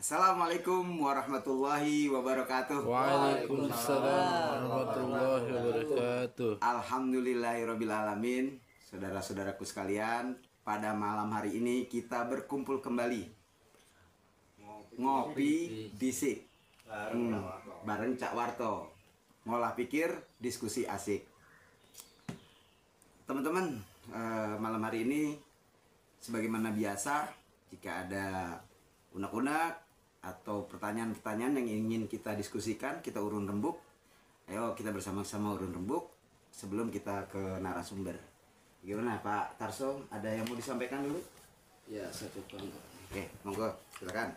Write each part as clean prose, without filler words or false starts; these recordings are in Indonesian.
Assalamualaikum warahmatullahi wabarakatuh. Waalaikumsalam warahmatullahi wabarakatuh. Alhamdulillahirabbil alamin. Saudara-saudaraku sekalian, pada malam hari ini kita berkumpul kembali ngopi disik bareng Cak Warto. Ngolah pikir, diskusi asik. Teman-teman, malam hari ini sebagaimana biasa, jika ada unek-unek atau pertanyaan-pertanyaan yang ingin kita diskusikan, kita urun rembuk. Ayo kita bersama-sama urun rembuk sebelum kita ke narasumber. Gimana Pak Tarso, ada yang mau disampaikan dulu? Ya, saya coba. Oke, monggo, silakan.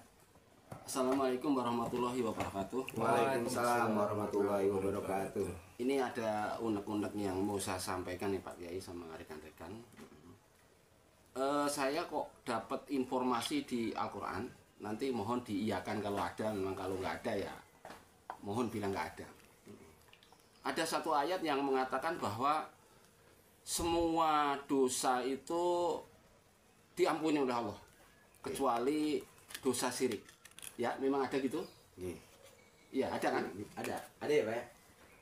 Assalamualaikum warahmatullahi wabarakatuh. Waalaikumsalam warahmatullahi wabarakatuh. Ini ada unek-unek yang mau saya sampaikan nih Pak Kiai sama rekan-rekan. Saya kok dapat informasi di Al-Quran. Nanti mohon diiyakan kalau ada, memang kalau nggak ada ya mohon bilang nggak ada. Ada satu ayat yang mengatakan bahwa semua dosa itu diampuni oleh Allah kecuali dosa syirik. Ya, memang ada gitu? Iya, ada kan? Ada ya Pak ya?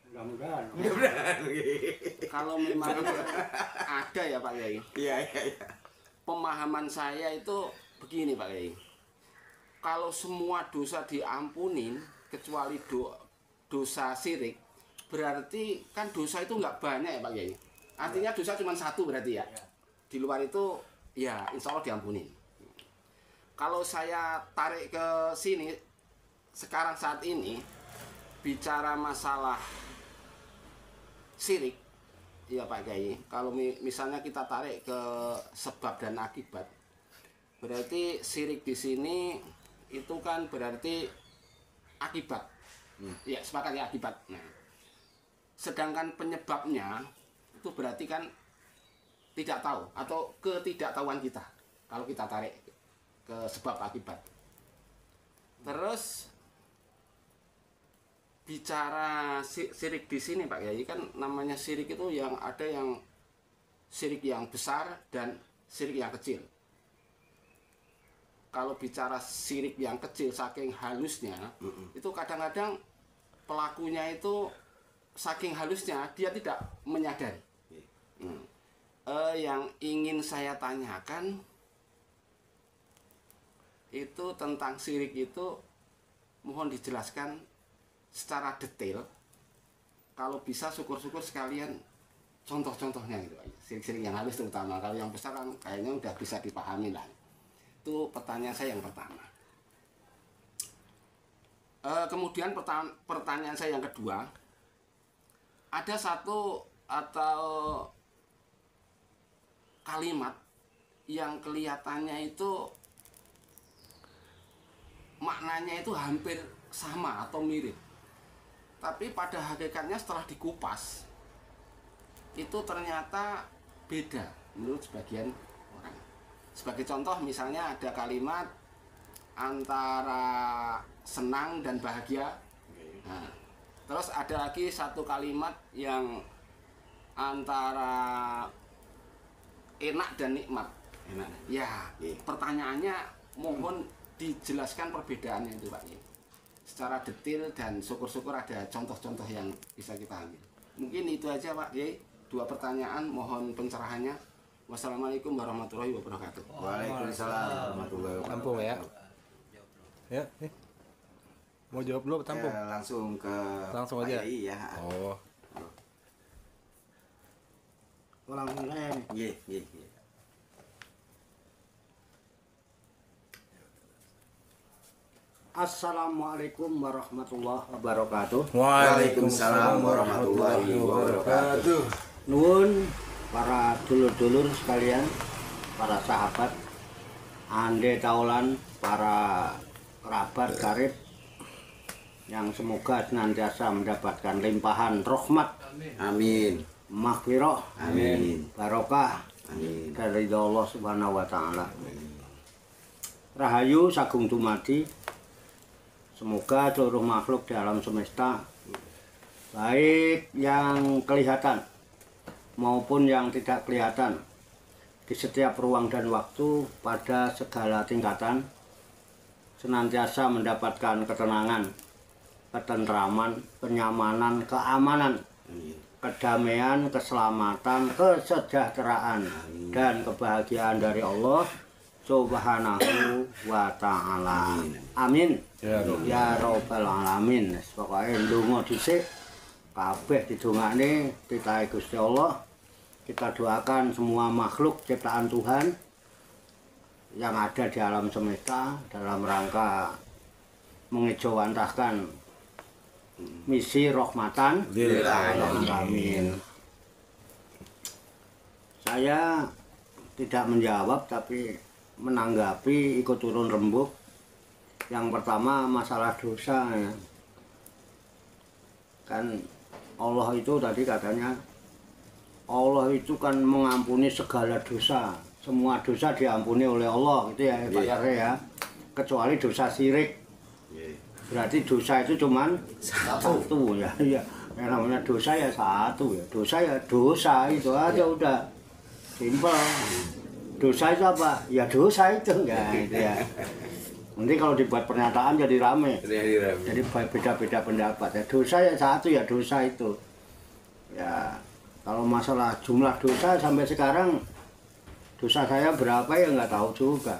Mudah-mudahan. Kalau memang ada ya Pak Kiai. Iya. Pemahaman saya itu begini Pak Kiai. Kalau semua dosa diampunin kecuali dosa syirik, berarti kan dosa itu nggak banyak ya Pak Kiai. Artinya dosa cuma satu berarti ya. Di luar itu ya insya Allah diampunin. Kalau saya tarik ke sini sekarang saat ini bicara masalah syirik, ya Pak Kiai. Kalau misalnya kita tarik ke sebab dan akibat, berarti syirik di sini itu kan berarti akibat. Ya, sepakat ya, akibat. Nah, sedangkan penyebabnya itu berarti kan tidak tahu atau ketidaktahuan kita. Kalau kita tarik ke sebab akibat. Terus bicara syirik di sini Pak Kiai, kan namanya syirik itu yang ada yang syirik yang besar dan syirik yang kecil. Kalau bicara syirik yang kecil saking halusnya, itu kadang-kadang pelakunya itu saking halusnya dia tidak menyadari. Yang ingin saya tanyakan itu tentang syirik itu, mohon dijelaskan secara detail. Kalau bisa syukur-syukur sekalian contoh-contohnya gitu. Syirik-syirik yang halus terutama. Kalau yang besar kan kayaknya udah bisa dipahami lah. Itu pertanyaan saya yang pertama. Kemudian pertanyaan saya yang kedua, ada satu atau kalimat yang kelihatannya itu maknanya itu hampir sama atau mirip, tapi pada hakikatnya setelah dikupas itu ternyata beda menurut sebagian orang. Sebagai contoh misalnya ada kalimat antara senang dan bahagia. Nah, terus ada lagi satu kalimat yang antara enak dan nikmat. Enak. Ya, pertanyaannya mohon dijelaskan perbedaannya itu Pak. Secara detail dan syukur-syukur ada contoh-contoh yang bisa kita ambil. Mungkin itu aja Pak. Dua pertanyaan, mohon pencerahannya. Wassalamualaikum warahmatullahi wabarakatuh. Waalaikumsalam warahmatullahi wabarakatuh. Tampung ya. Ya, nih. Mau jawab dulu tampung? Langsung ke Langsung Pak aja. Yai ya. Oh. Langsung saya nih. Iya. Assalamualaikum warahmatullahi wabarakatuh. Waalaikumsalam warahmatullahi wabarakatuh. Nuhun para dulur-dulur sekalian, para sahabat, ande taulan, para kerabat karib yang semoga senantiasa mendapatkan limpahan rahmat, Amin. maghfirah, Amin. barokah Amin. dari Allah Subhanahu wa taala. Rahayu sagung dumadi. Semoga seluruh makhluk di alam semesta, baik yang kelihatan maupun yang tidak kelihatan, di setiap ruang dan waktu pada segala tingkatan senantiasa mendapatkan ketenangan, ketentraman, kenyamanan, keamanan, kedamaian, keselamatan, kesejahteraan, dan kebahagiaan dari Allah Subhanahu wa ta'ala. Amin. Ya Rabbal Alamin. Pokoknya ndonga dhisik kabeh didongakne titahe Gusti Allah. Kita doakan semua makhluk ciptaan Tuhan yang ada di alam semesta dalam rangka mengejawantahkan misi rahmatan lil alamin. Saya tidak menjawab tapi menanggapi ikut turun rembuk. Yang pertama masalah dosa ya. Kan Allah itu tadi katanya Allah itu kan mengampuni segala dosa. Semua dosa diampuni oleh Allah gitu ya Pak Yare ya. Kecuali dosa syirik. Berarti dosa itu cuman satu ya. Iya. Yang namanya dosa ya satu ya. Dosa ya dosa itu aja udah. Simpel. Dosa itu apa? Ya dosa itu ya gitu ya. Nanti kalau dibuat pernyataan jadi rame. Jadi beda-beda pendapat. Ya dosa ya satu ya dosa itu. Ya kalau masalah jumlah dosa sampai sekarang dosa saya berapa ya nggak tahu juga.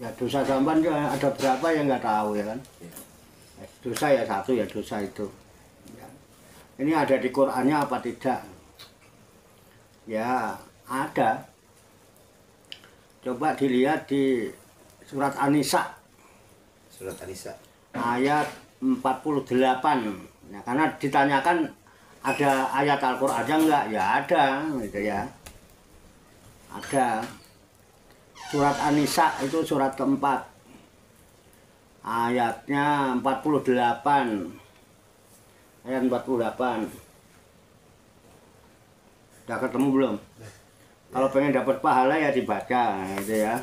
Ya dosa sampan ada berapa ya nggak tahu ya kan. Dosa ya satu ya dosa itu. Ya. Ini ada di Qur'annya apa tidak? Ya ada. Coba dilihat di surat An-Nisa. Surat An-Nisa. Ayat 48. Ya, karena ditanyakan ada ayat Al-Qur'annya enggak? Ya ada gitu ya. Ada. Surat An-Nisa itu surat keempat. Ayatnya 48. Ayat 48. Udah ketemu belum? Kalau pengen dapat pahala ya dibaca gitu ya.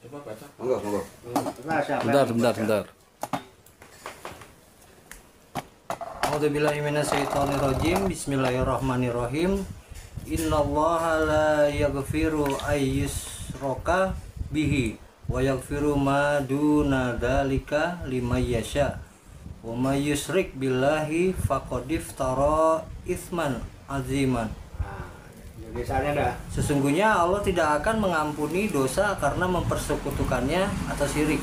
Coba baca. Monggo. Bentar. A'udzubillahi minasyaitonirrajim. Bismillahirrahmanirrahim. Innallaha la yaghfiru ayyushraka bihi wa yaghfiru ma duna dzalika liman yasha. Wa may yusyrik billahi faqad iftara itsman aziman. Misalnya dah. Sesungguhnya Allah tidak akan mengampuni dosa karena mempersekutukannya atau syirik.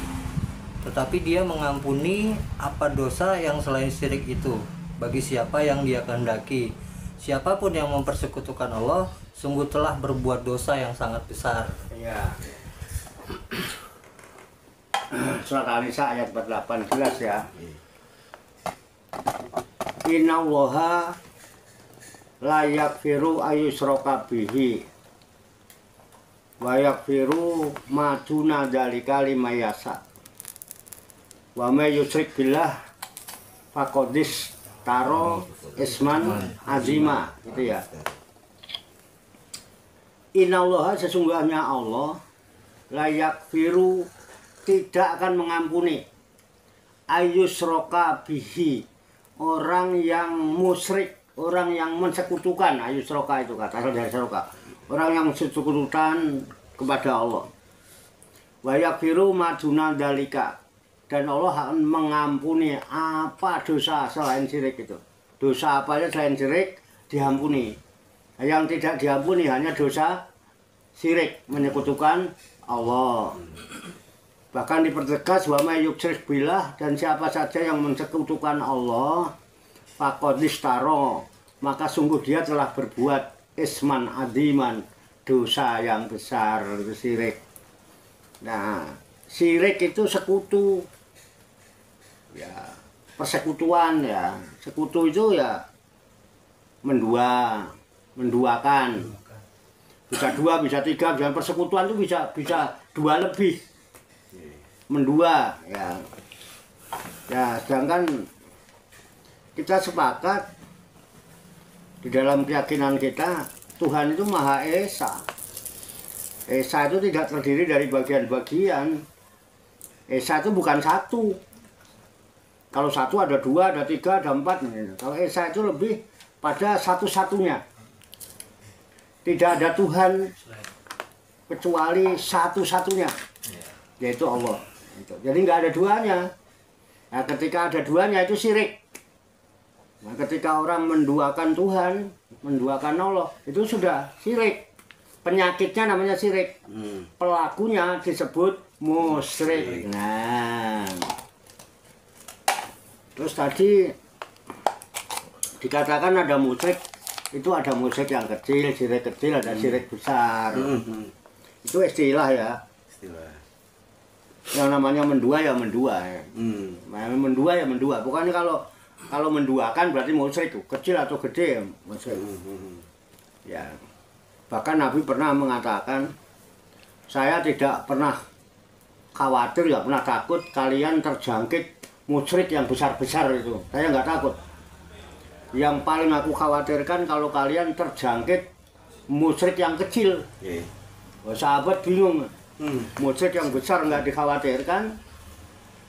Tetapi Dia mengampuni apa dosa yang selain syirik itu bagi siapa yang Dia kehendaki. Siapapun yang mempersekutukan Allah sungguh telah berbuat dosa yang sangat besar. Iya. Surat An-Nisa ayat 48 jelas ya. Innallaha la yaghfiru ayyushraka bihi wa yaghfiru ma duna dzalika liman yasha. Wa may yusyrik billah faqad taro isman azima gitu ya. Innallaha sesungguhnya Allah la yaghfiru tidak akan mengampuni ayyushraka bihi orang yang musyrik, orang yang mensekutukan. Ayyushraka itu kata asal dari syaraka, orang yang mensekutukan kepada Allah. Wa yaghfiru ma duna dzalika, dan Allah akan mengampuni apa dosa selain syirik itu. Dosa apa aja selain syirik diampuni. Yang tidak diampuni hanya dosa syirik, menyekutukan Allah. Bahkan dipertegas wa may yusyrik billah, dan siapa saja yang mensekutukan Allah faqad istaro, maka sungguh dia telah berbuat isman aziman, dosa yang besar, itu syirik. Nah, syirik itu sekutu. Ya, persekutuan ya. Sekutu itu ya menduakan. Bisa dua, bisa tiga, bisa persekutuan itu bisa dua lebih. mendua ya. Ya, sedangkan kita sepakat di dalam keyakinan kita Tuhan itu Maha Esa. Esa itu tidak terdiri dari bagian-bagian. Esa itu bukan satu. Kalau satu ada dua, ada tiga, ada empat. Kalau Esa itu lebih pada satu-satunya. Tidak ada Tuhan kecuali satu-satunya, yaitu Allah. Jadi nggak ada duanya. Nah, ketika ada duanya itu syirik. Nah, ketika orang menduakan Tuhan, menduakan Allah, itu sudah syirik. Penyakitnya namanya syirik. Pelakunya disebut musyrik. Nah, terus tadi dikatakan ada musyrik, itu ada musyrik yang kecil, syirik kecil, ada syirik besar. Itu istilah ya. Yang namanya mendua ya mendua ya. Mendua ya mendua. Bukan kalau menduakan berarti musyrik, kecil atau gede musyrik. Ya. Bahkan Nabi pernah mengatakan, saya tidak pernah khawatir, nggak pernah takut kalian terjangkit musyrik yang besar-besar itu. Saya nggak takut. Yang paling aku khawatirkan kalau kalian terjangkit musyrik yang kecil. Sahabat bingung. Musyrik yang besar nggak dikhawatirkan,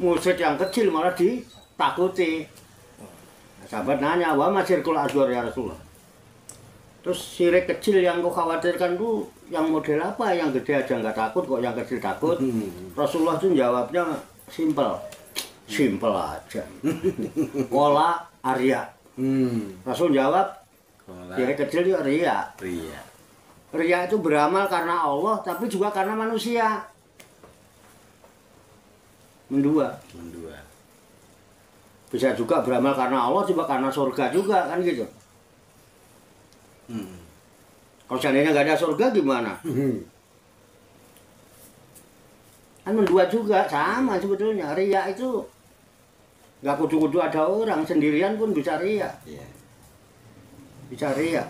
musyrik yang kecil malah ditakuti. Sahabat nanya, wa masyirkul asghar ya Rasulullah. Terus syirik kecil yang kau khawatirkan tuh yang model apa? Yang gede aja nggak takut kok, yang kecil takut. Rasulullah tuh jawabnya simple aja. Kola Arya. Rasul jawab, syirik kecil itu ria. Ria itu beramal karena Allah, tapi juga karena manusia. Mendua. Bisa juga beramal karena Allah, juga karena surga juga, kan gitu. Kalau seandainya nggak ada surga gimana? Kan mendua juga, sama sebetulnya. Ria itu nggak kudu-kudu ada orang, sendirian pun bisa ria. Bisa ria.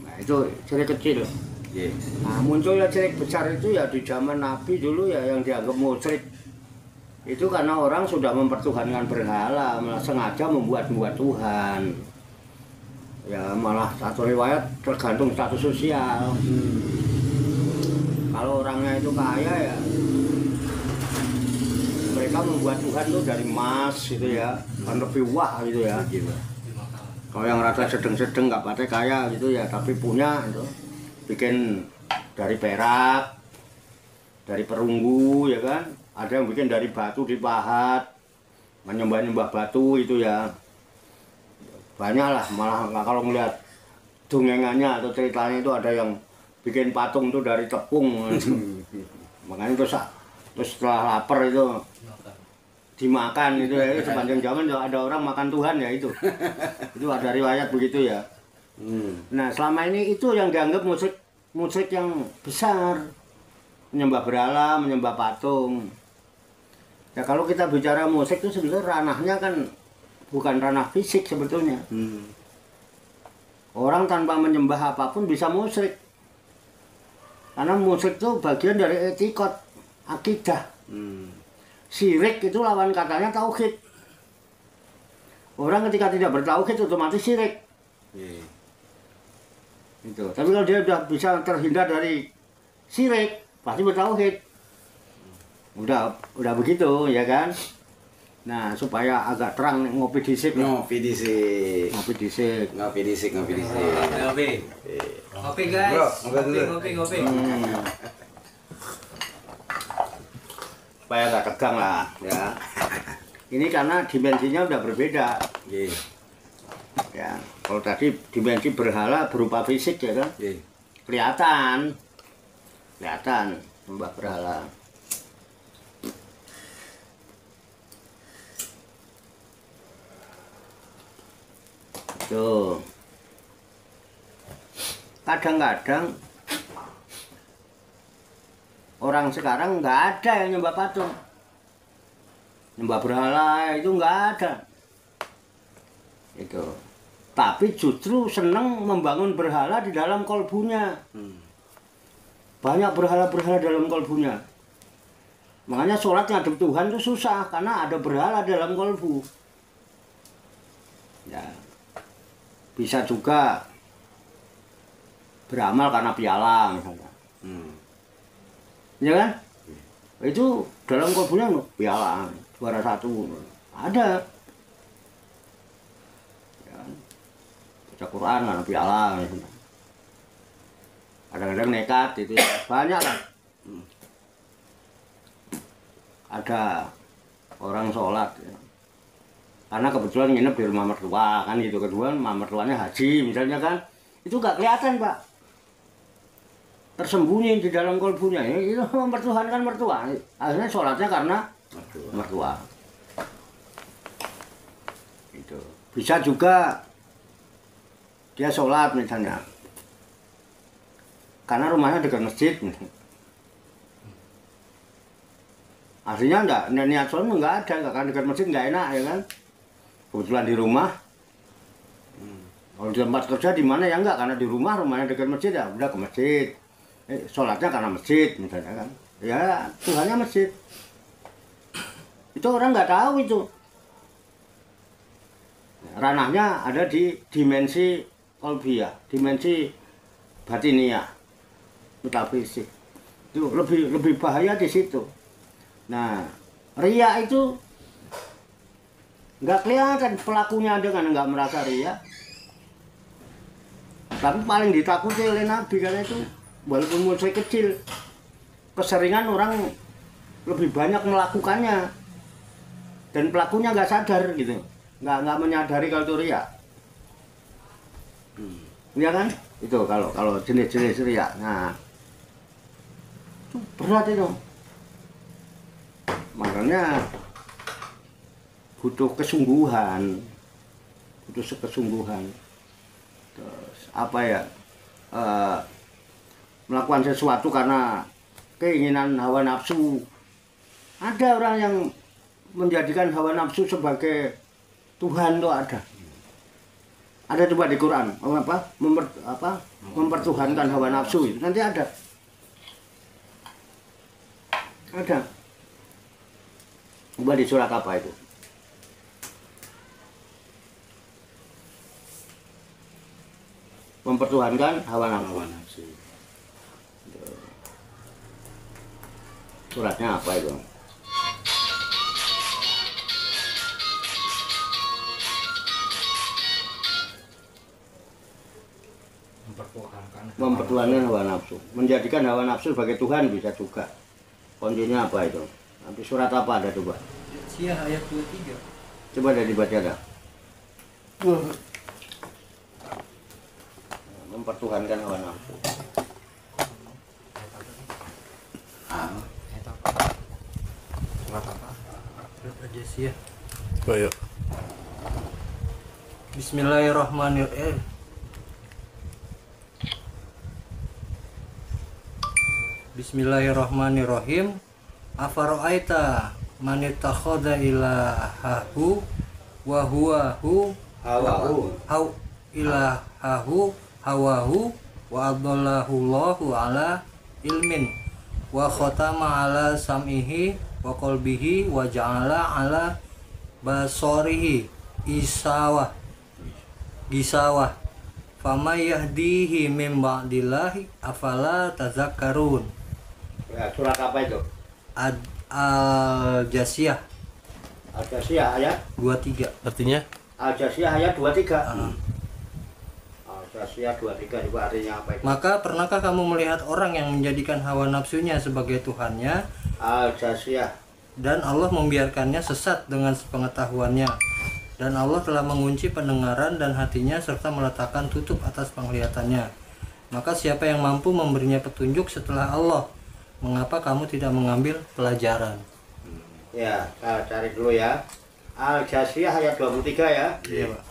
Nah itu syirik kecil. Nah munculnya syirik besar itu ya di zaman Nabi dulu ya, yang dianggap musyrik. Itu karena orang sudah mempertuhankan berhala, malah sengaja membuat-buat Tuhan. Ya malah satu riwayat tergantung status sosial. Kalau orangnya itu kaya ya, mereka membuat Tuhan itu dari emas gitu ya, kan lebih wah gitu ya. Kalau yang rata sedang-sedang nggak pakai kaya gitu ya, tapi punya itu bikin dari perak, dari perunggu ya kan. Ada yang bikin dari batu dipahat, menyembah-nyembah batu itu ya. Banyak lah, malah kalau ngeliat dongengannya atau ceritanya itu ada yang bikin patung itu dari tepung. Makanya terus setelah lapar itu dimakan itu ya. Sepanjang zaman ada orang makan Tuhan ya itu. Itu ada riwayat begitu ya. Nah selama ini itu yang dianggap musyrik yang besar, menyembah berhala, menyembah patung. Ya kalau kita bicara musyrik itu sebenarnya ranahnya kan bukan ranah fisik sebetulnya. Orang tanpa menyembah apapun bisa musyrik. Karena musyrik itu bagian dari etikot, akidah. Syirik itu lawan katanya tauhid. Orang ketika tidak bertauhid otomatis syirik. Itu. Tapi kalau dia sudah bisa terhindar dari syirik, pasti bertauhid. Udah begitu ya kan. Nah, supaya agak terang ngopi dhisik. Ngopi dhisik. Ngopi guys. Ngopi. Supaya agak tegang lah ya. Ini karena dimensinya udah berbeda. Ya, kalau tadi dimensi berhala berupa fisik ya kan. Kelihatan sembah berhala. Tuh. Kadang-kadang orang sekarang nggak ada yang nyembah patung, nyembah berhala itu nggak ada. Itu. Tapi justru senang membangun berhala di dalam kolbunya. banyak berhala-berhala dalam kalbunya. Makanya sholat ngadep Tuhan itu susah karena ada berhala dalam kalbu. Ya, bisa juga beramal karena piala misalnya. Ya kan? Itu dalam kalbunya piala juara 1 ada. Ya kan? Baca Quran karena piala misalnya. Kadang-kadang nekat itu ya. Banyak lah. Ada orang sholat ya. Karena kebetulan nginep di rumah mertua kan gitu, kedua mertuanya haji misalnya kan, itu gak kelihatan Pak, tersembunyi di dalam kalbunya. Ya, itu mempertuhankan mertua, akhirnya sholatnya karena mertua. Itu bisa juga dia sholat misalnya karena rumahnya dekat masjid. Aslinya enggak, niat sholat enggak ada, karena dekat masjid enggak enak ya kan. Kebetulan di rumah. Kalau di tempat kerja di mana ya enggak, karena di rumah, rumahnya dekat masjid ya udah ke masjid. Sholatnya karena masjid misalnya kan. Ya Tuhannya masjid. Itu orang nggak tahu itu. Ranahnya ada di dimensi qalbiyah, dimensi batiniyah, metafisik. Itu lebih bahaya di situ. Nah, riya itu nggak kelihatan pelakunya ada kan, nggak merasa riya. Tapi paling ditakuti oleh Nabi karena itu walaupun musyrik kecil, keseringan orang lebih banyak melakukannya dan pelakunya nggak sadar gitu, nggak menyadari kalau itu riya. Ya kan? Itu kalau jenis-jenis riya. Nah, itu berat itu. Makanya butuh kesungguhan, terus apa ya, melakukan sesuatu karena keinginan hawa nafsu. Ada orang yang menjadikan hawa nafsu sebagai Tuhan, tuh ada coba di Quran mempertuhankan hawa nafsu itu nanti ada coba di surat apa itu? Mempertuhankan hawa nafsu. Suratnya apa itu? Mempertuhankan hawa nafsu. Menjadikan hawa nafsu sebagai Tuhan bisa juga. Kuncinya apa itu? Nanti surat apa ada coba? Sia ayat 23. Coba ada dibaca dah. Mempertuhankan hawa nafsu. Al-Jasiyah. Oh, iya. Bismillahirrahmanirrahim. Bismillahirrahmanirrahim. Afara'aita man ittakhadha ilahahu wa huwa hawahu hawahu wa adallahu Allahu ala ilmin wa khatama ala sam'ihi wa qalbihi wa ja'ala ala basarihi gisawah fama yahdihi min ba'dillahi afala tazakkarun. Ya, surat apa itu? Al-Jasiyah. Al-Jasiyah ayat 23. Artinya? Al-Jasiyah ayat 23. Al-Jasiyah 23 itu artinya apa itu? Maka pernahkah kamu melihat orang yang menjadikan hawa nafsunya sebagai Tuhannya? Al-Jasiyah. Dan Allah membiarkannya sesat dengan sepengetahuannya. Dan Allah telah mengunci pendengaran dan hatinya serta meletakkan tutup atas penglihatannya. Maka siapa yang mampu memberinya petunjuk setelah Allah? Mengapa kamu tidak mengambil pelajaran? Ya, cari dulu ya. Al-Jasiyah ayat 23 ya. Iya, Pak.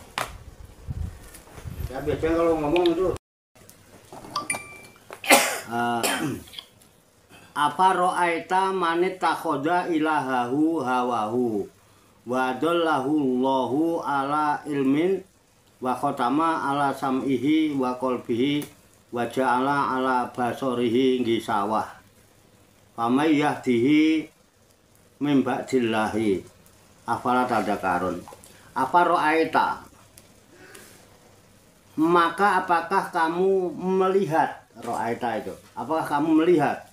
Ya biasanya kalau ngomong itu apa ro'aita manit takhoda ilahahu hawahu wa dollahu Allahu ala ilmin wa khotama ala sam'ihi wa qalbihi wa ja'ala ala basarihi gisawah famay yahdihi min ba'dillahi afala tadzakarun. Apa ra'aita, maka apakah kamu melihat, ra'aita itu apakah kamu melihat,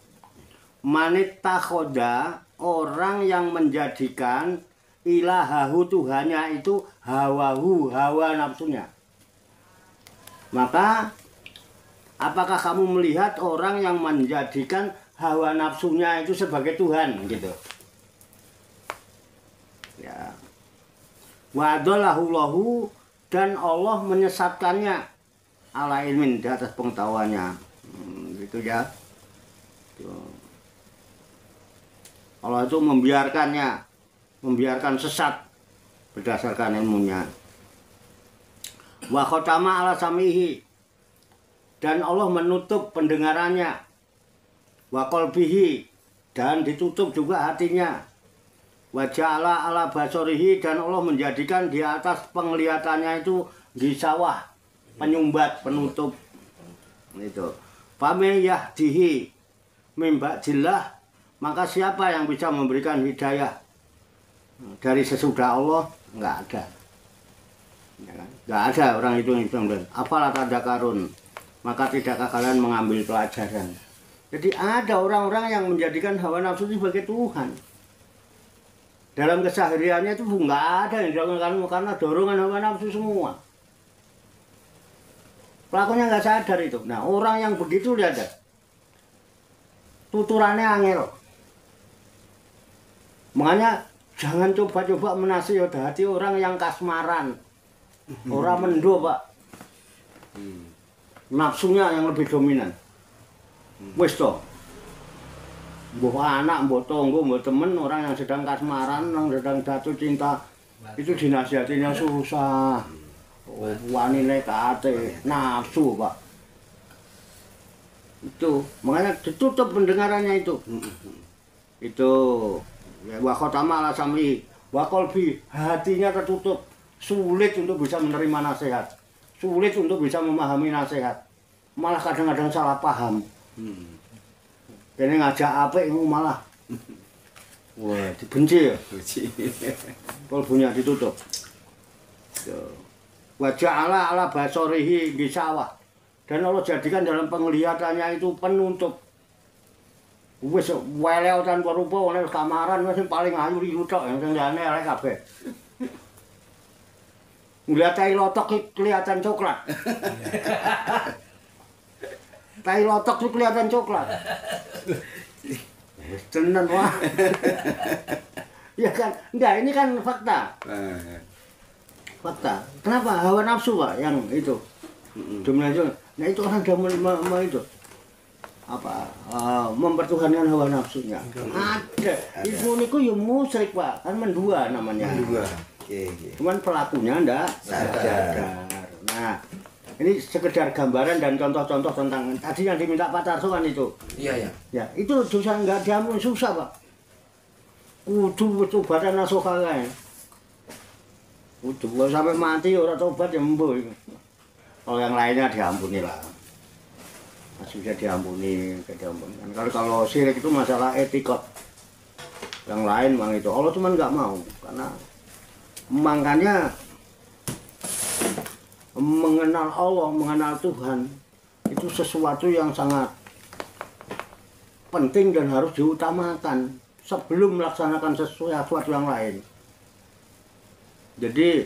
manittakhoda, orang yang menjadikan ilahahu, Tuhannya itu hawahu, hawa nafsunya. Maka apakah kamu melihat orang yang menjadikan hawa nafsunya itu sebagai Tuhan gitu. Ya. Wadallahullahu, dan Allah menyesatkannya ala ilmin, di atas pengetahuannya. Gitu ya. Allah itu membiarkan sesat berdasarkan ilmunya. Wa khotama ala samihi, dan Allah menutup pendengarannya. Wa qalbihi, dan ditutup juga hatinya. Wa ja'ala ala basarihi, dan Allah menjadikan di atas penglihatannya itu gisawah, penyumbat, penutup. Itu. Famay yahdihi min ba'dillah, maka siapa yang bisa memberikan hidayah dari sesudah Allah? Enggak ada. Enggak ada orang itu yang bisa memberikan. Apalah tadzakarun, maka tidakkah kalian mengambil pelajaran? Jadi ada orang-orang yang menjadikan hawa nafsu itu sebagai Tuhan. Dalam kesehariannya itu enggak ada yang dilakukan karena dorongan hawa nafsu semua. Pelakunya enggak sadar itu. Nah, orang yang begitu lihat deh, tuturannya angel. Makanya jangan coba-coba menasihati orang yang kasmaran, orang mendo, Pak. Nafsunya yang lebih dominan. Wis toh. Mbok anak, mbok tonggo, mbok temen, orang yang sedang kasmaran, yang sedang jatuh cinta, itu dinasihatinya susah. Oh, wanine kate, nafsu, Pak. Itu, makanya ditutup pendengarannya itu. Itu wa khotama ala sam'i wa qalbi, hatinya tertutup, sulit untuk bisa menerima nasihat, sulit untuk bisa memahami nasihat, malah kadang-kadang salah paham. Ini ngajak apik malah wah dibenci ya, kalbunya ditutup. Wa ja'ala ala basarihi gisawah, dan Allah jadikan dalam penglihatannya itu penutup. Wis weleo tanpa rupa oleh kamaran wis paling ayu iku tok, yang liyane elek kabeh. Ngeliat tai lotok kelihatan coklat. Tai lotok itu kelihatan coklat. Tenan wah. Ya kan, enggak, ini kan fakta. Fakta. Kenapa hawa nafsu, Pak, yang itu? Dominasi. Nah, itu orang sudah itu apa mempertuhankan hawa nafsunya. Ada. Ibu niku ya musyrik, Pak. Kan mendua namanya. Mendua. Cuman pelakunya enggak sadar. Nah, ini sekedar gambaran dan contoh-contoh tentang tadi yang diminta Pak Tarso kan itu. Iya, ya. Ya, itu dosa enggak diampuni, susah, Pak. Kudu tobatan nasuha kae. Kudu sampai mati ora tobat ya mbuh. Kalau yang lainnya diampuni lah. Masih bisa diampuni, Kalau syirik itu masalah etikot. Yang lain memang itu. Allah cuma nggak mau karena makanya mengenal Allah, mengenal Tuhan itu sesuatu yang sangat penting dan harus diutamakan sebelum melaksanakan sesuatu yang lain. Jadi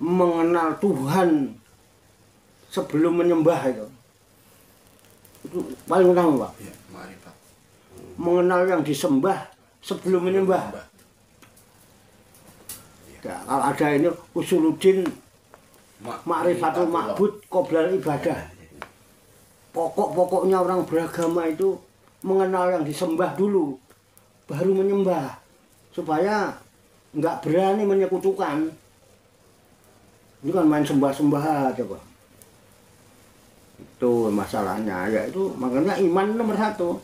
mengenal Tuhan sebelum menyembah itu paling utama, Pak. Ya, mari, Pak. Mengenal yang disembah sebelum menyembah. Ya, kalau ada ini usuluddin ma'rifatul ma'bud qoblal ibadah. Pokok-pokoknya orang beragama itu mengenal yang disembah dulu, baru menyembah, supaya nggak berani menyekutukan. Ini kan main sembah-sembah aja, Pak. Itu masalahnya, ya itu makanya iman nomor satu.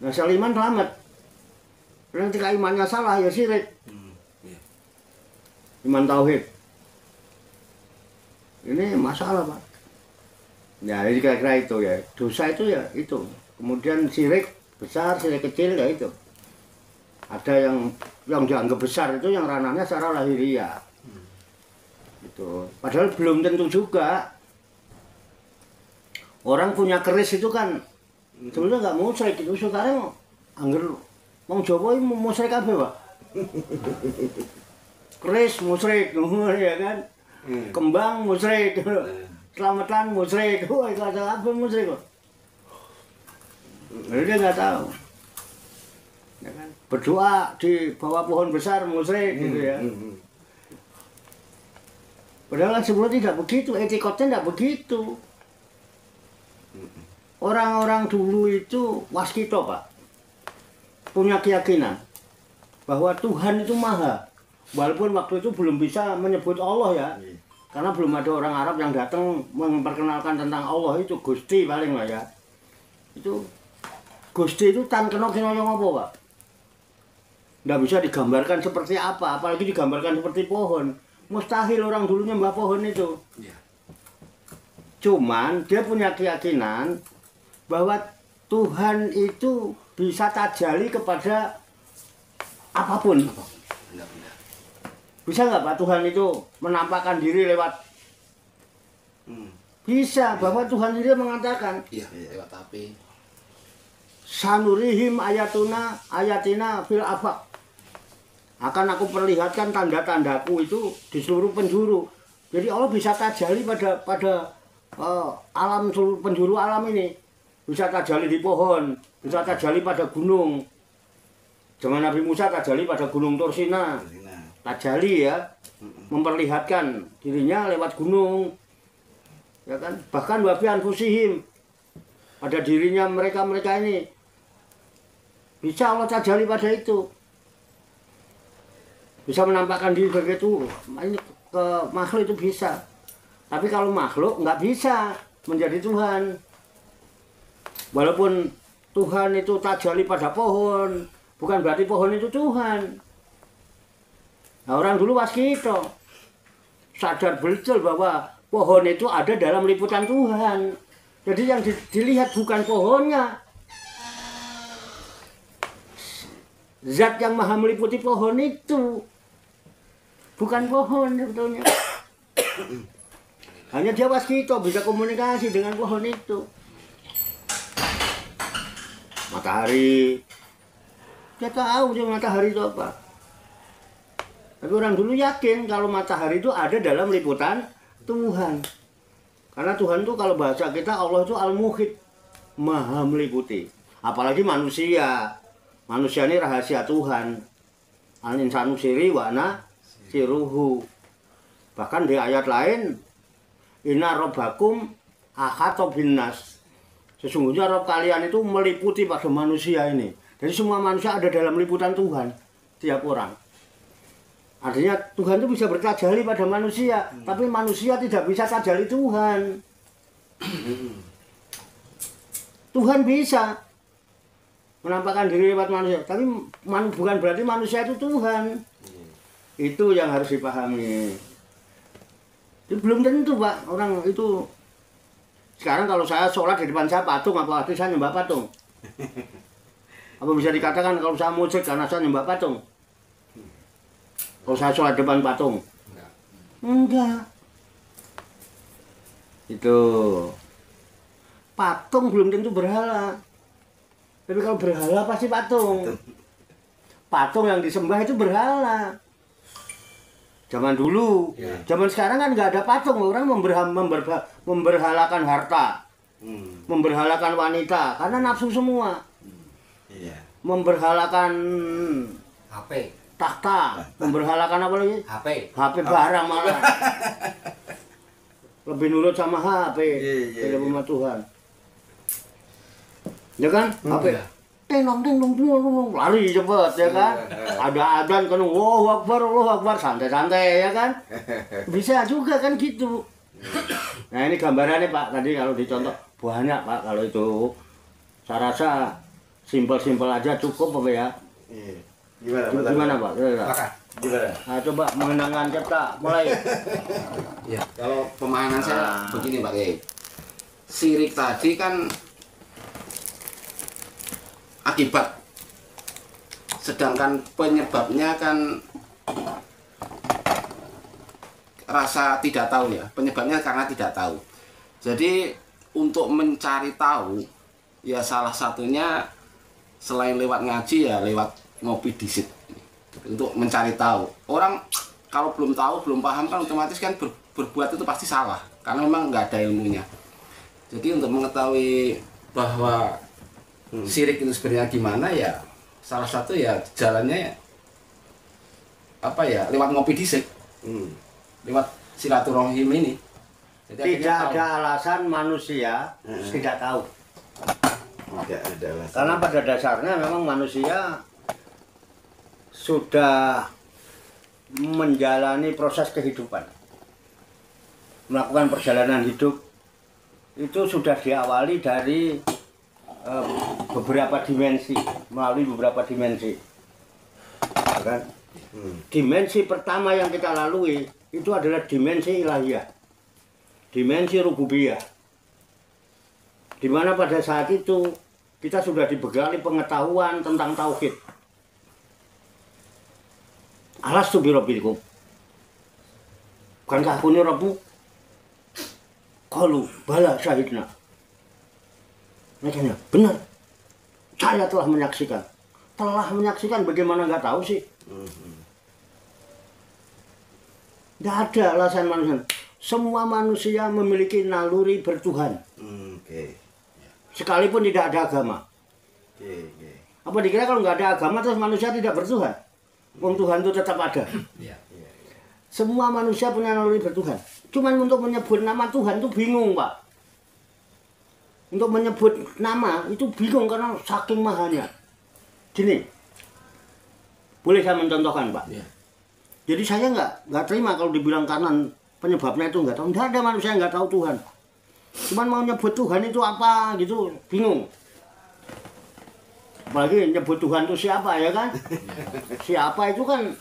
Nah, asal iman selamat. Karena ketika imannya salah ya syirik. Iman tauhid. Ini masalah, Pak. Ya, ini kira-kira itu ya. Dosa itu ya itu. Kemudian syirik besar, syirik kecil ya itu. Ada yang dianggap besar itu yang ranahnya secara lahiriah. Itu. Padahal belum tentu juga. Orang punya keris itu kan sebenarnya nggak musyrik itu sekarang angger wong Jawa ini musyrik kabeh, Pak. Keris musyrik, ya kan? Kembang musyrik. Selamatan musyrik, wah itu ada apa musyrik kok? Dia nggak tahu, ya kan? Berdoa di bawah pohon besar musyrik gitu ya. Padahal sebelumnya tidak begitu, etikotnya tidak begitu. Orang-orang dulu itu waskito Pak, punya keyakinan bahwa Tuhan itu maha, walaupun waktu itu belum bisa menyebut Allah ya. Karena belum ada orang Arab yang datang memperkenalkan tentang Allah itu Gusti paling lah ya. Itu Gusti itu tan kena apa Pak? Nggak bisa digambarkan seperti apa, apalagi digambarkan seperti pohon. Mustahil orang dulunya nyembah pohon itu. Cuman dia punya keyakinan bahwa Tuhan itu bisa tajalli kepada apapun. Bisa nggak Pak Tuhan itu menampakkan diri lewat? Bisa, bahwa Tuhan sendiri mengatakan, lewat api. Sanurihim ayatina fil afaq. Akan aku perlihatkan tanda-tandaku itu di seluruh penjuru. Jadi Allah bisa tajalli pada alam seluruh penjuru alam ini. Bisa tajalli di pohon, bisa tajalli pada gunung. Zaman Nabi Musa tajalli pada Gunung Tursina. Tajalli ya, memperlihatkan dirinya lewat gunung, ya kan? Bahkan wafi anfusihim, pada dirinya mereka ini bisa Allah tajalli pada itu, bisa menampakkan diri sebagai itu. Ini ke makhluk itu bisa, tapi kalau makhluk nggak bisa menjadi Tuhan. Walaupun Tuhan itu tajalli pada pohon, bukan berarti pohon itu Tuhan. Nah, orang dulu waskito sadar betul bahwa pohon itu ada dalam liputan Tuhan. Jadi yang dilihat bukan pohonnya, zat yang maha meliputi pohon itu, bukan pohon sebetulnya. Hanya dia waskito bisa komunikasi dengan pohon itu. Matahari, dia tahu dia matahari itu apa. Tapi orang dulu yakin kalau matahari itu ada dalam liputan Tuhan. Karena Tuhan itu kalau bahasa kita Allah itu al-muhit, maha meliputi. Apalagi manusia. Manusia ini rahasia Tuhan. Al-insanu siri wa ana siruhu. Bahkan di ayat lain, inna robbakum ahata binnas. Sesungguhnya Rob kalian itu meliputi pada manusia ini. Jadi semua manusia ada dalam liputan Tuhan. Tiap orang. Artinya Tuhan itu bisa bertajalli pada manusia, tapi manusia tidak bisa tajalli Tuhan. Tuhan bisa menampakkan diri lewat manusia, tapi bukan berarti manusia itu Tuhan. Itu yang harus dipahami. Itu belum tentu Pak, orang itu. Sekarang kalau saya sholat di depan saya patung, apalagi saya nyembah patung. Apa bisa dikatakan kalau saya musyrik karena saya nyembah patung? Kalau saya sholat depan patung? Enggak. Itu patung belum tentu berhala. Tapi kalau berhala pasti patung. Patung yang disembah itu berhala. Zaman dulu, zaman sekarang kan nggak ada patung. Orang memberhalakan harta, memberhalakan wanita, karena nafsu semua. Memberhalakan HP. Takhta, memberhalakan apa lagi? HP barang malah. Lebih nurut sama HP daripada sama Tuhan. Ya kan? HP. Teng lari cepet ya kan? Ada adzan kan, Allahu Akbar, santai-santai ya kan? Bisa juga kan gitu. Nah ini gambarannya Pak, tadi kalau dicontoh banyak Pak kalau itu. Saya rasa simpel-simpel aja cukup apa ya? Gimana Pak? Gimana? Nah, coba mengenangkan kita mulai. Ya, kalau pemahaman saya begini Pak Kiai. sirik tadi kan akibat, sedangkan penyebabnya kan rasa tidak tahu ya, penyebabnya karena tidak tahu. Jadi untuk mencari tahu ya salah satunya selain lewat ngaji ya lewat ngopi disit, untuk mencari tahu. Orang kalau belum tahu, belum paham kan otomatis kan berbuat itu pasti salah karena memang nggak ada ilmunya. Jadi untuk mengetahui bahwa sirik itu sebenarnya gimana ya salah satu ya jalannya apa ya lewat ngopi disit, lewat silaturahim ini. Jadi Tidak ada alasan manusia tidak tahu. Tidak ada alasan. Karena pada dasarnya memang manusia sudah menjalani proses kehidupan. Melakukan perjalanan hidup itu sudah diawali dari beberapa dimensi, melalui beberapa dimensi. Ya kan? Dimensi pertama yang kita lalui itu adalah dimensi ilahiyah, dimensi rububiyah, di mana pada saat itu kita sudah dibekali pengetahuan tentang tauhid. Alastu birabbikum, bukankah aku ini Rabbu? Qalu bala syahidna. Makanya benar, saya telah menyaksikan. Telah menyaksikan, bagaimana nggak tahu sih? Nggak ada alasan manusia. Semua manusia memiliki naluri bertuhan. Sekalipun tidak ada agama. Apa dikira kalau nggak ada agama terus manusia tidak bertuhan? Wong Tuhan itu tetap ada. Semua manusia punya naluri bertuhan. Cuman untuk menyebut nama Tuhan itu bingung, Pak. Untuk menyebut nama itu bingung karena saking mahanya. Gini, boleh saya mencontohkan, Pak? Jadi saya nggak terima kalau dibilang kanan penyebabnya itu nggak tahu. Nggak ada manusia yang nggak tahu Tuhan. Cuman mau nyebut Tuhan itu apa gitu, bingung. Apalagi nyebut Tuhan itu siapa ya kan? Siapa itu kan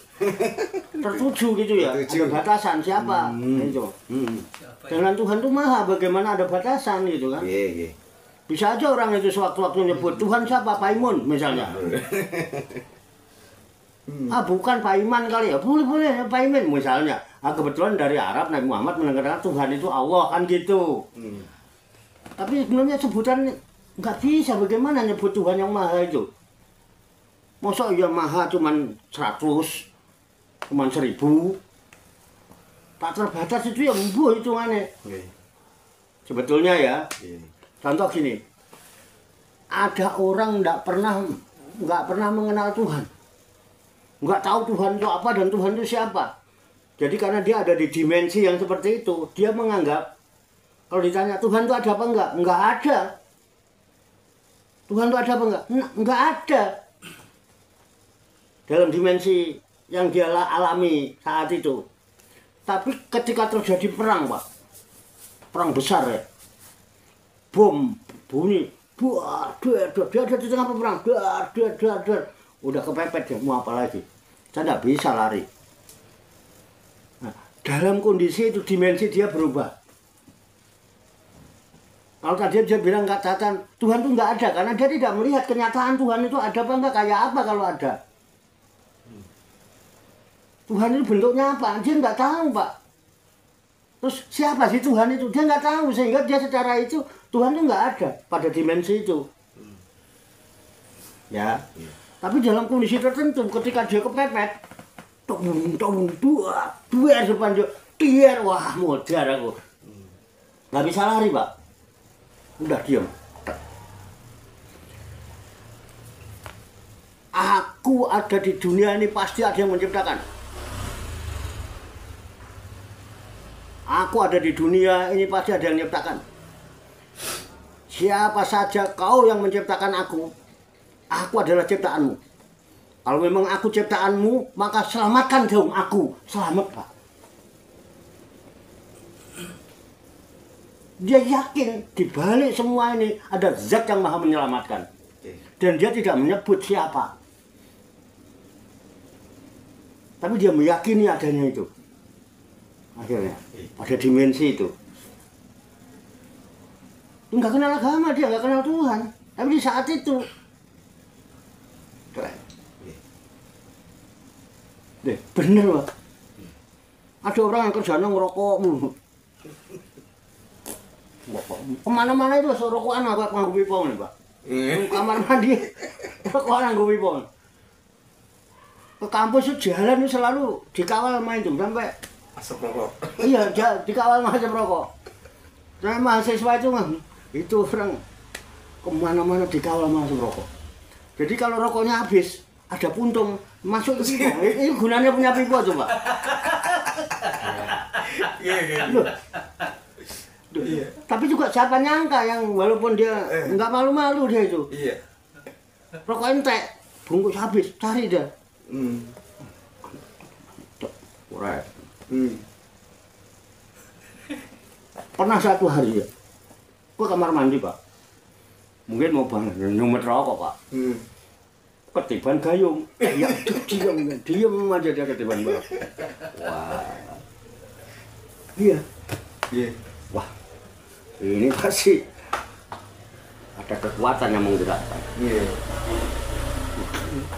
tertuju gitu ya, ada batasan siapa itu. Dengan Tuhan itu maha, bagaimana ada batasan gitu kan? Bisa aja orang itu sewaktu-waktu nyebut Tuhan siapa, Pak Imun misalnya. Bukan Pak Iman kali ya, boleh Pak Iman misalnya. Kebetulan dari Arab Nabi Muhammad mendengarkan Tuhan itu Allah kan gitu. Tapi sebenarnya sebutan nggak bisa, bagaimana nyebut Tuhan yang maha itu? Masa ya maha cuman 100, cuman 1000, tak terbatas itu ya mbuh hitungannya. Sebetulnya ya, contoh gini, ada orang nggak pernah mengenal Tuhan, nggak tahu Tuhan itu apa dan Tuhan itu siapa. Jadi karena dia ada di dimensi yang seperti itu, dia menganggap kalau ditanya Tuhan itu ada apa enggak ada. Tuhan itu ada apa enggak ada. Dalam dimensi yang dia alami saat itu. Tapi ketika terjadi perang, Pak, perang besar ya, bom bunyi, dia ada di tengah perang, udah kepepet ya, mau apa lagi? Saya tidak bisa lari. Nah, dalam kondisi itu dimensi dia berubah. Kalau tadi dia bilang katakan Tuhan itu nggak ada, karena dia tidak melihat kenyataan Tuhan itu ada apa enggak, kayak apa kalau ada. Tuhan itu bentuknya apa? Dia nggak tahu, Pak. Terus siapa sih Tuhan itu? Dia nggak tahu, sehingga dia secara itu Tuhan itu nggak ada pada dimensi itu. Ya. Tapi dalam kondisi tertentu, ketika dia kepepet, dua sepanjang tiar, wah modar aku. Nggak bisa lari, Pak. Udah diam. Aku ada di dunia ini pasti ada yang menciptakan. Aku ada di dunia ini pasti ada yang menciptakan. Siapa saja kau yang menciptakan aku adalah ciptaanmu. Kalau memang aku ciptaanmu, maka selamatkan dong aku. Selamat, Pak. Dia yakin di balik semua ini ada zat yang maha menyelamatkan. Dan dia tidak menyebut siapa. Tapi dia meyakini adanya itu. Akhirnya, pada dimensi itu. Nggak kenal agama, dia nggak kenal Tuhan. Tapi di saat itu, deh, bener Pak. Ada orang yang kerjanya ngerokok mulu. Kemana-mana itu rokokan apa nganggo pipa nih Pak. Kamar mandi rokokan nganggo pipa. Ke kampus itu jalan itu selalu dikawal sama itu sampai Asap rokok. iya dikawal sama asap rokok. Saya mahasiswa itu orang kemana-mana dikawal sama asap rokok. Jadi kalau rokoknya habis ada puntung masuk ke pipa. Ini gunanya punya pipa coba. Loh. Iya. Tapi juga siapa nyangka yang walaupun dia nggak malu-malu dia itu. Iya. Rokok entek, bungkus habis, cari dia. Right. Pernah satu hari ya, ke kamar mandi Pak. Mungkin mau banget nyumet rokok Pak. Ketiban gayung. Ya diam aja dia ketiban Pak. Wah. Iya. Iya. Wah. Ini pasti ada kekuatan yang menggerakkan. Iya.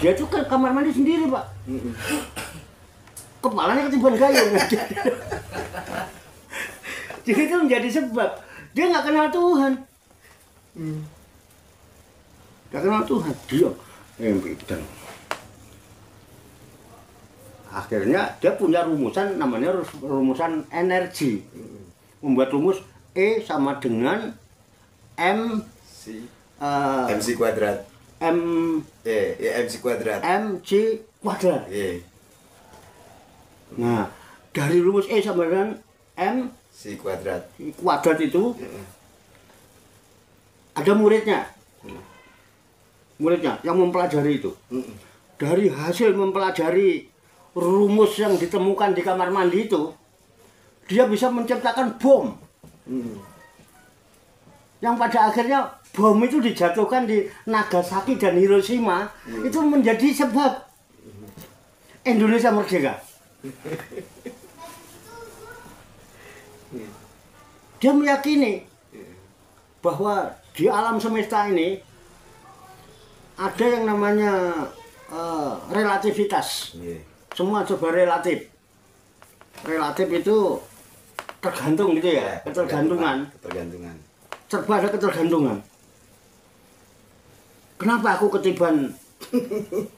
Dia tuh ke kamar mandi sendiri Pak. Kepalanya ketiban gayung. Jadi itu menjadi sebab dia nggak kenal Tuhan. Nggak kenal Tuhan, dia bidang. Akhirnya dia punya rumusan, namanya rumusan energi. Membuat rumus E sama dengan MC kuadrat. MC kuadrat. MC kuadrat. Iya. Nah, dari rumus E sama dengan MC kuadrat. kuadrat itu ada muridnya. Muridnya yang mempelajari itu. Dari hasil mempelajari rumus yang ditemukan di kamar mandi itu, dia bisa menciptakan bom. Yang pada akhirnya bom itu dijatuhkan di Nagasaki dan Hiroshima, itu menjadi sebab Indonesia merdeka. Dia meyakini bahwa di alam semesta ini ada yang namanya relativitas. Semua coba relatif. Relatif itu tergantung gitu ya, ketergantungan. Serba ada ketergantungan. Kenapa aku ketiban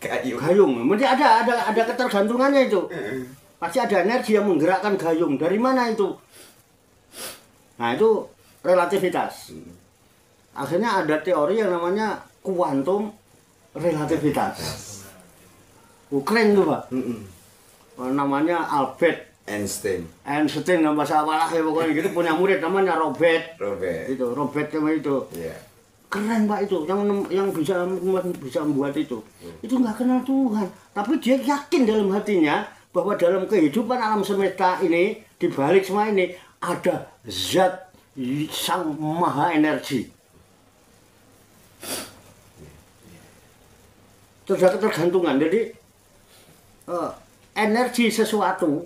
gayung? Mesti ada ketergantungannya itu. Pasti ada energi yang menggerakkan gayung. Dari mana itu? Nah itu relativitas. Akhirnya ada teori yang namanya kuantum relativitas. Keren tuh Pak. Namanya Albert Einstein bahasa apalah ya pokoknya gitu, punya murid namanya Robert. Itu Robert sama itu. Yeah. Keren Pak itu yang bisa membuat itu. Itu nggak kenal Tuhan, tapi dia yakin dalam hatinya bahwa dalam kehidupan alam semesta ini, di balik semua ini ada zat sang maha energi. Terdapat ketergantungan. Jadi energi sesuatu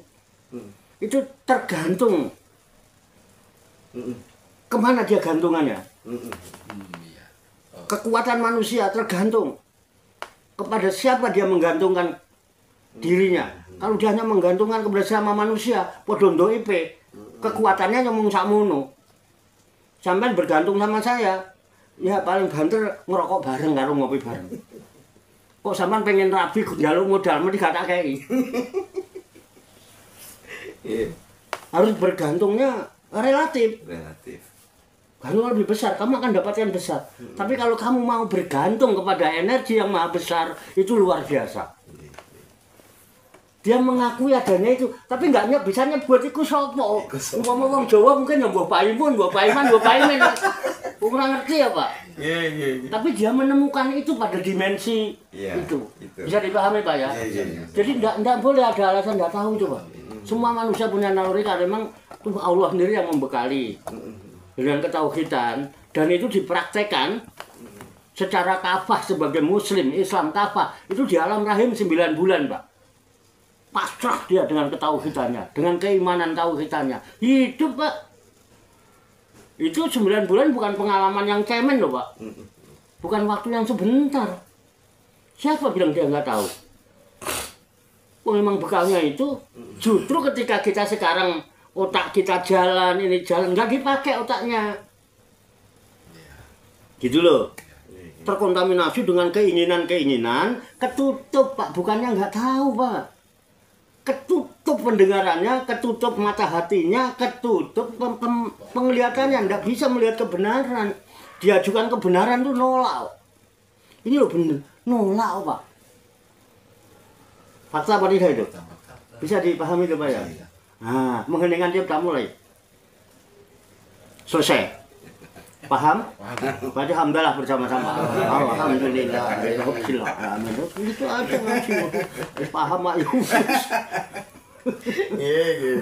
itu tergantung kemana dia gantungannya. Kekuatan manusia tergantung kepada siapa dia menggantungkan dirinya. Kalau dia hanya menggantungkan kepada sama manusia, podondo IP, kekuatannya nyomong sakmono. Sampai bergantung sama saya, ya paling banter ngerokok bareng karo ngopi bareng. Kok sampean pengen rabi njaluk modal mesti gak tak kei. Harus bergantungnya relatif. Gantungan lebih besar, kamu akan dapatkan besar. Tapi kalau kamu mau bergantung kepada energi yang maha besar, itu luar biasa. Dia mengakui adanya itu, tapi nggak bisa nyebut itu sopo. Ngomong Jawa mungkin ya mbah Paimun, mbah Paiman, mbah Paimen. Kurang ngerti ya Pak. Tapi dia menemukan itu pada dimensi itu. Bisa dipahami Pak ya. Jadi nggak boleh ada alasan nggak tahu coba. Semua manusia punya naluri karena memang Allah sendiri yang membekali dengan ketauhidan, dan itu dipraktekkan secara kafah sebagai Muslim Islam kafah itu di alam rahim 9 bulan Pak. Pasrah dia dengan ketauhidannya, dengan keimanan tauhidannya, hidup Pak. Itu 9 bulan bukan pengalaman yang cemen loh Pak. Bukan waktu yang sebentar. Siapa bilang dia nggak tahu? Oh, memang bekalnya itu justru ketika kita sekarang otak kita jalan, ini jalan, nggak dipakai otaknya. Gitu loh. Terkontaminasi dengan keinginan-keinginan, ketutup Pak. Bukannya nggak tahu Pak. Ketutup pendengarannya, ketutup mata hatinya, ketutup penglihatannya, tidak bisa melihat kebenaran. Diajukan kebenaran tuh nolak. Ini loh bener, nolak Pak. Fakta apa tidak itu? Bisa dipahami itu Pak ya? Nah, mengheningkan dia sudah mulai. Selesai. Paham? Berarti alhamdulillah bersama-sama. Alhamdulillah. Amin. Itu aja ngaji. Paham Pak Yunus. Iya.